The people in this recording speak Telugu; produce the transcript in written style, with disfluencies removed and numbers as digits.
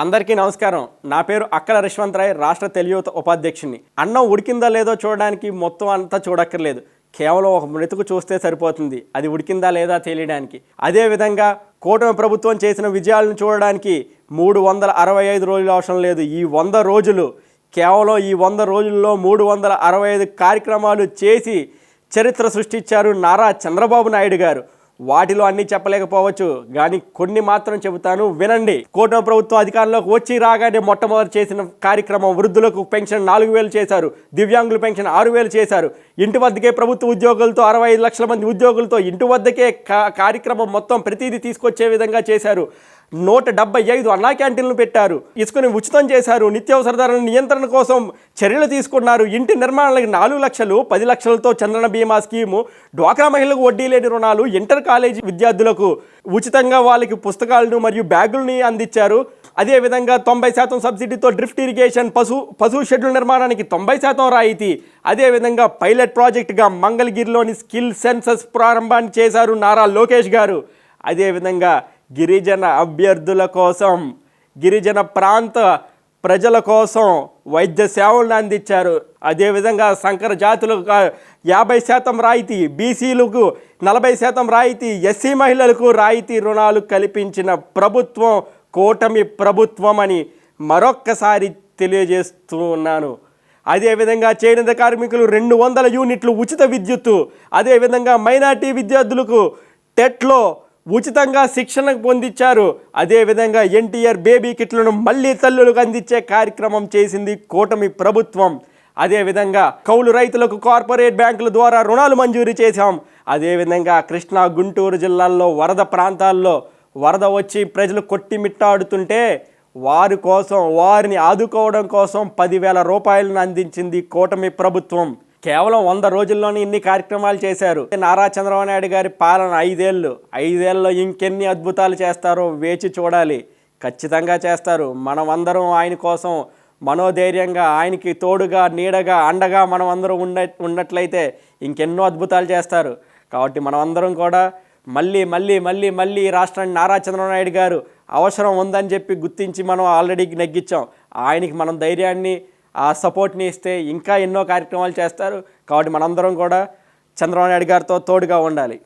అందరికీ నమస్కారం. నా పేరు అక్కల రిష్వంతరాయ్, రాష్ట్ర తెలుగు ఉపాధ్యక్షుని. అన్నం ఉడికిందా లేదో చూడడానికి మొత్తం అంతా చూడక్కర్లేదు. కేవలం ఒక మెతుకు చూస్తే సరిపోతుంది అది ఉడికిందా లేదా తెలియడానికి. అదేవిధంగా కూటమి ప్రభుత్వం చేసిన విజయాలను చూడడానికి 365 రోజులు అవసరం లేదు. ఈ 100 రోజులు, కేవలం ఈ 100 రోజుల్లో 365 కార్యక్రమాలు చేసి చరిత్ర సృష్టించారు నారా చంద్రబాబు నాయుడు గారు. వాటిలో అన్నీ చెప్పలేకపోవచ్చు, కానీ కొన్ని మాత్రం చెబుతాను, వినండి. కూటమి ప్రభుత్వం అధికారంలోకి వచ్చి రాగానే మొట్టమొదటి చేసిన కార్యక్రమం వృద్ధులకు పెన్షన్ 4,000 చేశారు, దివ్యాంగుల పెన్షన్ 6,000 చేశారు. ఇంటి వద్దకే ప్రభుత్వ ఉద్యోగులతో 65 లక్షల మంది ఉద్యోగులతో ఇంటి వద్దకే కార్యక్రమం మొత్తం ప్రతిదీ తీసుకొచ్చే విధంగా చేశారు. 175 అన్నా క్యాంటీన్లు పెట్టారు. ఇసుకని ఉచితం చేశారు. నిత్యావసర ధరల నియంత్రణ కోసం చర్యలు తీసుకున్నారు. ఇంటి నిర్మాణాలకు 4 లక్షలు, 10 లక్షలతో చంద్రన బీమా స్కీము, డ్వాక్రా మహిళలకు వడ్డీ లేని రుణాలు, ఇంటర్ కాలేజీ విద్యార్థులకు ఉచితంగా వాళ్ళకి పుస్తకాలను మరియు బ్యాగుల్ని అందించారు. అదేవిధంగా 90% సబ్సిడీతో డ్రిఫ్ట్ ఇరిగేషన్, పశు షెడ్యూల్ నిర్మాణానికి 90% రాయితీ. అదేవిధంగా పైలట్ ప్రాజెక్టుగా మంగళగిరిలోని స్కిల్ సెన్సస్ ప్రారంభాన్ని చేశారు నారా లోకేష్ గారు. అదేవిధంగా గిరిజన అభ్యర్థుల కోసం, గిరిజన ప్రాంత ప్రజల కోసం వైద్య సేవలను అందించారు. అదేవిధంగా సంకర జాతులకు 50% రాయితీ, బీసీలకు 40% రాయితీ, ఎస్సీ మహిళలకు రాయితీ రుణాలు కల్పించిన ప్రభుత్వం కూటమి ప్రభుత్వం అని మరొక్కసారి తెలియజేస్తూ ఉన్నాను. అదేవిధంగా చేనేత కార్మికులు 200 యూనిట్లు ఉచిత విద్యుత్తు, అదేవిధంగా మైనార్టీ విద్యార్థులకు టెట్లో ఉచితంగా శిక్షణ పొందించారు. అదేవిధంగా ఎన్టీఆర్ బేబీ కిట్లను మళ్ళీ తల్లులకు అందించే కార్యక్రమం చేసింది కూటమి ప్రభుత్వం. అదేవిధంగా కౌలు రైతులకు కార్పొరేట్ బ్యాంకుల ద్వారా రుణాలు మంజూరు చేశాం. అదేవిధంగా కృష్ణా, గుంటూరు జిల్లాల్లో వరద ప్రాంతాల్లో వరద వచ్చి ప్రజలు కొట్టిమిట్టాడుతుంటే వారిని ఆదుకోవడం కోసం 10,000 రూపాయలను అందించింది కూటమి ప్రభుత్వం. కేవలం 100 రోజుల్లోనే ఇన్ని కార్యక్రమాలు చేశారు. నారా చంద్రబాబు నాయుడు గారి పాలన 5ఏళ్ళలో ఇంకెన్ని అద్భుతాలు చేస్తారో వేచి చూడాలి. ఖచ్చితంగా చేస్తారు. మనమందరం ఆయన కోసం మనోధైర్యంగా, ఆయనకి తోడుగా, నీడగా, అండగా మనం అందరం ఉన్నట్లయితే ఇంకెన్నో అద్భుతాలు చేస్తారు. కాబట్టి మనమందరం కూడా మళ్ళీ రాష్ట్రాన్ని నారా చంద్రబాబు నాయుడు గారు అవసరం ఉందని చెప్పి గుర్తించి మనం ఆల్రెడీ నెగ్గించాం. ఆయనకి మనం ధైర్యాన్ని, ఆ సపోర్ట్ని ఇస్తే ఇంకా ఎన్నో కార్యక్రమాలు చేస్తారు. కాబట్టి మనందరం కూడా చంద్రబాబు నాయుడు గారితో తోడుగా ఉండాలి.